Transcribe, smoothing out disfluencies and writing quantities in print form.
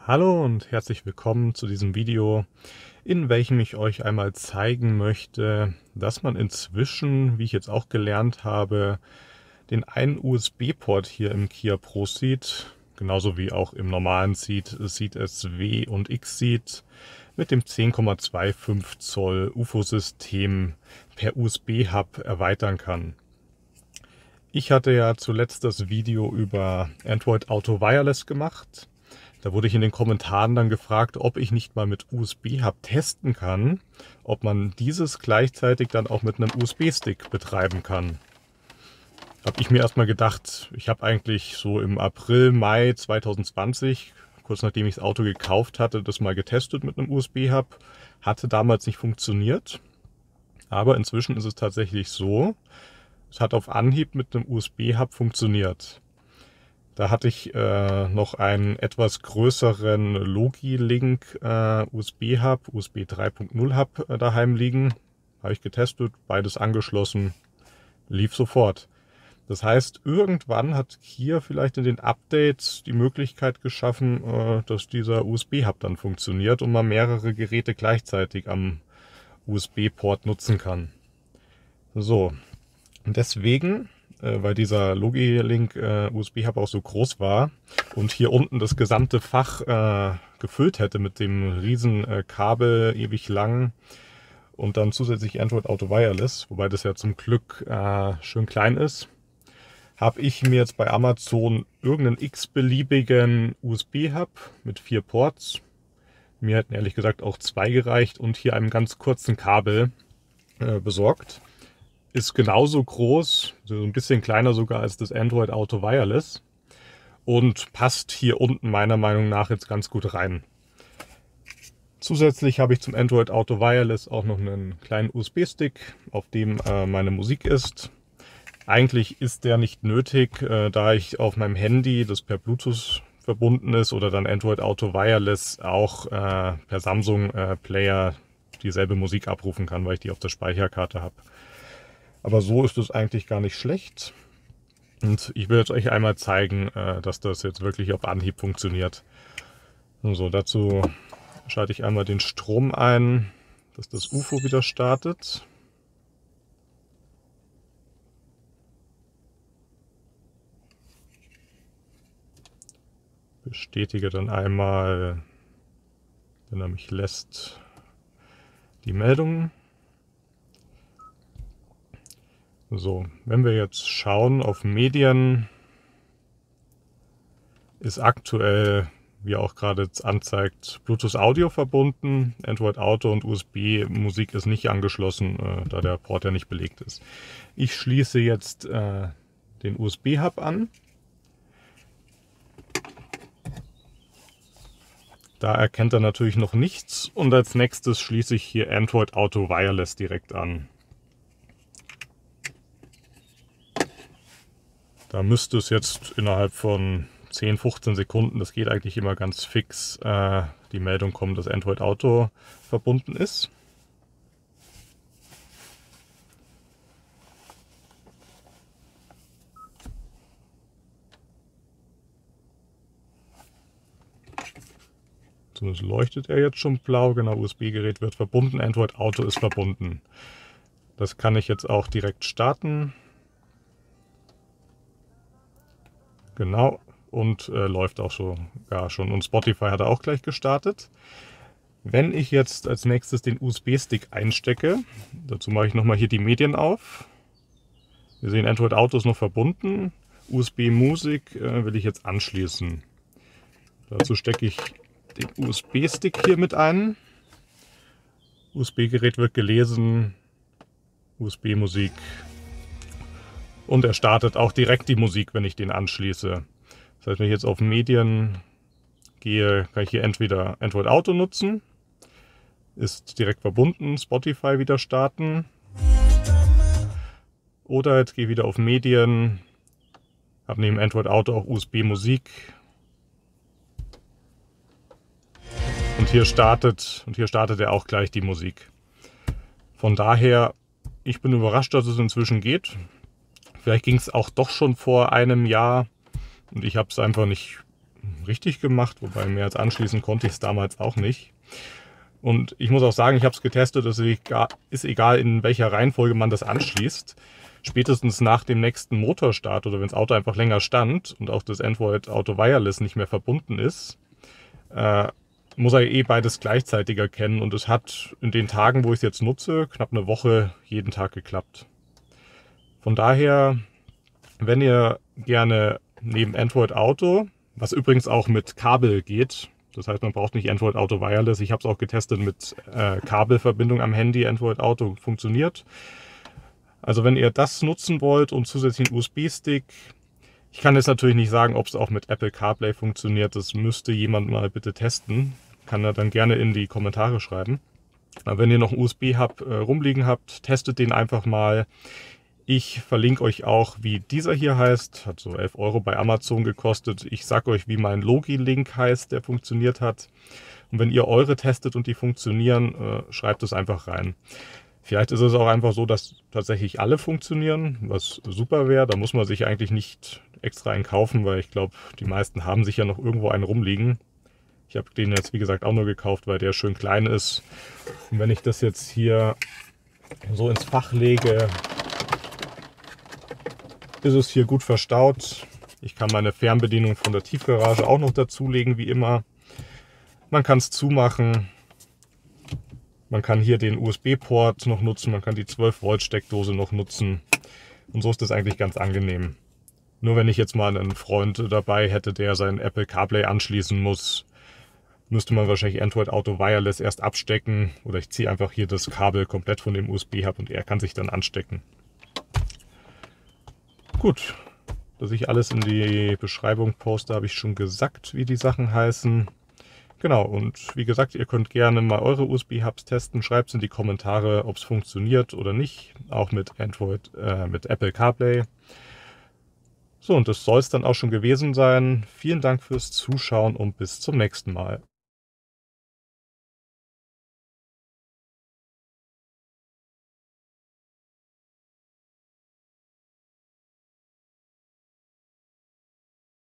Hallo und herzlich willkommen zu diesem Video, in welchem ich euch einmal zeigen möchte, dass man inzwischen, wie ich jetzt auch gelernt habe, den einen USB-Port hier im Kia ProSeed, genauso wie auch im normalen Seat SW und X-Seat, mit dem 10,25 Zoll UFO-System per USB-Hub erweitern kann. Ich hatte ja zuletzt das Video über Android Auto Wireless gemacht. Da wurde ich in den Kommentaren dann gefragt, ob ich nicht mal mit USB-Hub testen kann, ob man dieses gleichzeitig dann auch mit einem USB-Stick betreiben kann. Habe ich mir erstmal gedacht, ich habe eigentlich so im April, Mai 2020, kurz nachdem ich das Auto gekauft hatte, das mal getestet mit einem USB-Hub. Hatte damals nicht funktioniert, aber inzwischen ist es tatsächlich so, es hat auf Anhieb mit einem USB-Hub funktioniert. Da hatte ich noch einen etwas größeren Logi-Link USB-Hub, USB 3.0 Hub daheim liegen. Habe ich getestet, beides angeschlossen, lief sofort. Das heißt, irgendwann hat Kia vielleicht in den Updates die Möglichkeit geschaffen, dass dieser USB-Hub dann funktioniert und man mehrere Geräte gleichzeitig am USB-Port nutzen kann. So, und deswegen, weil dieser Logi-Link USB-Hub auch so groß war und hier unten das gesamte Fach gefüllt hätte mit dem riesen Kabel ewig lang und dann zusätzlich Android Auto Wireless, wobei das ja zum Glück schön klein ist, habe ich mir jetzt bei Amazon irgendeinen x-beliebigen USB-Hub mit 4 Ports, mir hätten ehrlich gesagt auch 2 gereicht, und hier einem ganz kurzen Kabel besorgt. Ist genauso groß, so ein bisschen kleiner sogar als das Android Auto Wireless und passt hier unten meiner Meinung nach jetzt ganz gut rein. Zusätzlich habe ich zum Android Auto Wireless auch noch einen kleinen USB-Stick, auf dem meine Musik ist. Eigentlich ist der nicht nötig, da ich auf meinem Handy, das per Bluetooth verbunden ist, oder dann Android Auto Wireless auch per Samsung Player dieselbe Musik abrufen kann, weil ich die auf der Speicherkarte habe. Aber so ist es eigentlich gar nicht schlecht. Und ich will jetzt euch einmal zeigen, dass das jetzt wirklich auf Anhieb funktioniert. So, dazu schalte ich einmal den Strom ein, dass das UFO wieder startet. Bestätige dann einmal, wenn er mich lässt, die Meldung. So, wenn wir jetzt schauen auf Medien, ist aktuell, wie auch gerade jetzt anzeigt, Bluetooth Audio verbunden, Android Auto und USB Musik ist nicht angeschlossen, da der Port ja nicht belegt ist. Ich schließe jetzt den USB-Hub an. Da erkennt er natürlich noch nichts, und als nächstes schließe ich hier Android Auto Wireless direkt an. Da müsste es jetzt innerhalb von 10, 15 Sekunden, das geht eigentlich immer ganz fix, die Meldung kommen, dass Android Auto verbunden ist. Zumindest leuchtet er jetzt schon blau, genau, USB-Gerät wird verbunden, Android Auto ist verbunden. Das kann ich jetzt auch direkt starten. Genau, und läuft auch sogar schon. Und Spotify hat er auch gleich gestartet. Wenn ich jetzt als nächstes den USB-Stick einstecke, dazu mache ich nochmal hier die Medien auf. Wir sehen, Android Auto ist noch verbunden. USB-Musik will ich jetzt anschließen. Dazu stecke ich den USB-Stick hier mit ein. USB-Gerät wird gelesen, USB-Musik. Und er startet auch direkt die Musik, wenn ich den anschließe. Das heißt, wenn ich jetzt auf Medien gehe, kann ich hier entweder Android Auto nutzen, ist direkt verbunden, Spotify wieder starten. Oder jetzt gehe ich wieder auf Medien, habe neben Android Auto auch USB Musik. Und hier startet er auch gleich die Musik. Von daher, ich bin überrascht, dass es inzwischen geht. Vielleicht ging es auch doch schon vor einem Jahr und ich habe es einfach nicht richtig gemacht, wobei mehr als anschließen konnte ich es damals auch nicht. Und ich muss auch sagen, ich habe es getestet, es ist egal, in welcher Reihenfolge man das anschließt. Spätestens nach dem nächsten Motorstart oder wenn das Auto einfach länger stand und auch das Android Auto Wireless nicht mehr verbunden ist, muss er eh beides gleichzeitig erkennen. Und es hat in den Tagen, wo ich es jetzt nutze, knapp eine Woche jeden Tag geklappt. Von daher, wenn ihr gerne neben Android Auto, was übrigens auch mit Kabel geht, das heißt, man braucht nicht Android Auto Wireless, ich habe es auch getestet mit Kabelverbindung am Handy, Android Auto funktioniert. Also wenn ihr das nutzen wollt und zusätzlich einen USB-Stick, ich kann jetzt natürlich nicht sagen, ob es auch mit Apple CarPlay funktioniert, das müsste jemand mal bitte testen, kann er dann gerne in die Kommentare schreiben. Aber wenn ihr noch einen USB-Hub rumliegen habt, testet den einfach mal. Ich verlinke euch auch, wie dieser hier heißt, hat so 11 € bei Amazon gekostet. Ich sage euch, wie mein Logi-Link heißt, der funktioniert hat. Und wenn ihr eure testet und die funktionieren, schreibt es einfach rein. Vielleicht ist es auch einfach so, dass tatsächlich alle funktionieren, was super wäre. Da muss man sich eigentlich nicht extra einen kaufen, weil ich glaube, die meisten haben sich ja noch irgendwo einen rumliegen. Ich habe den jetzt, wie gesagt, auch nur gekauft, weil der schön klein ist. Und wenn ich das jetzt hier so ins Fach lege, ist es hier gut verstaut. Ich kann meine Fernbedienung von der Tiefgarage auch noch dazulegen, wie immer. Man kann es zumachen. Man kann hier den USB-Port noch nutzen, man kann die 12-Volt-Steckdose noch nutzen. Und so ist das eigentlich ganz angenehm. Nur wenn ich jetzt mal einen Freund dabei hätte, der sein Apple CarPlay anschließen muss, müsste man wahrscheinlich Android Auto Wireless erst abstecken. Oder ich ziehe einfach hier das Kabel komplett von dem USB-Hub und er kann sich dann anstecken. Gut, dass ich alles in die Beschreibung poste, habe ich schon gesagt, wie die Sachen heißen. Genau, und wie gesagt, ihr könnt gerne mal eure USB-Hubs testen. Schreibt es in die Kommentare, ob es funktioniert oder nicht. Auch mit mit Apple CarPlay. So, und das soll es dann auch schon gewesen sein. Vielen Dank fürs Zuschauen und bis zum nächsten Mal.